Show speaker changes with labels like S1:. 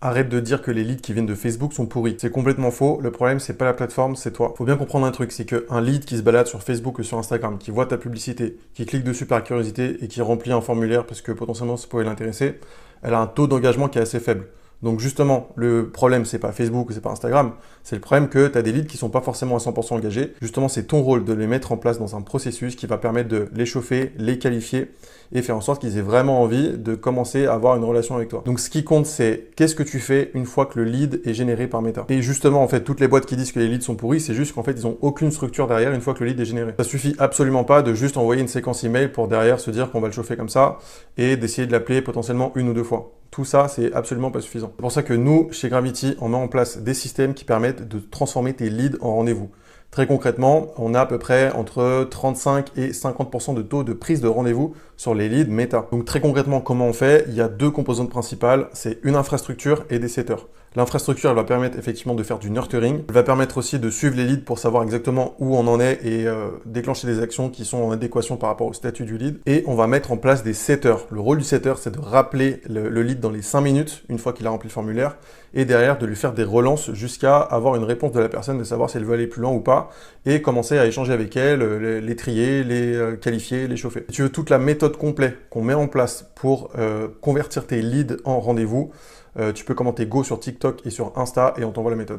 S1: Arrête de dire que les leads qui viennent de Facebook sont pourris. C'est complètement faux. Le problème, c'est pas la plateforme, c'est toi. Faut bien comprendre un truc, c'est qu'un lead qui se balade sur Facebook ou sur Instagram, qui voit ta publicité, qui clique dessus par curiosité et qui remplit un formulaire parce que potentiellement ça pourrait l'intéresser, elle a un taux d'engagement qui est assez faible. Donc justement, le problème, c'est pas Facebook ou c'est pas Instagram, c'est le problème que tu as des leads qui sont pas forcément à 100% engagés. Justement, c'est ton rôle de les mettre en place dans un processus qui va permettre de les chauffer, les qualifier et faire en sorte qu'ils aient vraiment envie de commencer à avoir une relation avec toi. Donc ce qui compte, c'est qu'est-ce que tu fais une fois que le lead est généré par Meta. Et justement, en fait, toutes les boîtes qui disent que les leads sont pourris, c'est juste qu'en fait, ils ont aucune structure derrière une fois que le lead est généré. Ça suffit absolument pas de juste envoyer une séquence email pour derrière se dire qu'on va le chauffer comme ça et d'essayer de l'appeler potentiellement une ou deux fois. Tout ça, c'est absolument pas suffisant. C'est pour ça que nous, chez Gravity, on met en place des systèmes qui permettent de transformer tes leads en rendez-vous. Très concrètement, on a à peu près entre 35 et 50% de taux de prise de rendez-vous sur les leads Meta. Donc très concrètement, comment on fait? Il y a deux composantes principales, c'est une infrastructure et des setters. L'infrastructure, elle va permettre effectivement de faire du nurturing. Elle va permettre aussi de suivre les leads pour savoir exactement où on en est et déclencher des actions qui sont en adéquation par rapport au statut du lead. Et on va mettre en place des setters. Le rôle du setter, c'est de rappeler le lead dans les 5 minutes, une fois qu'il a rempli le formulaire, et derrière de lui faire des relances jusqu'à avoir une réponse de la personne, de savoir si elle veut aller plus loin ou pas, et commencer à échanger avec elle, les trier, les qualifier, les chauffer. Si tu veux toute la méthode complète qu'on met en place pour convertir tes leads en rendez-vous, tu peux commenter Go sur TikTok et sur Insta et on t'envoie la méthode.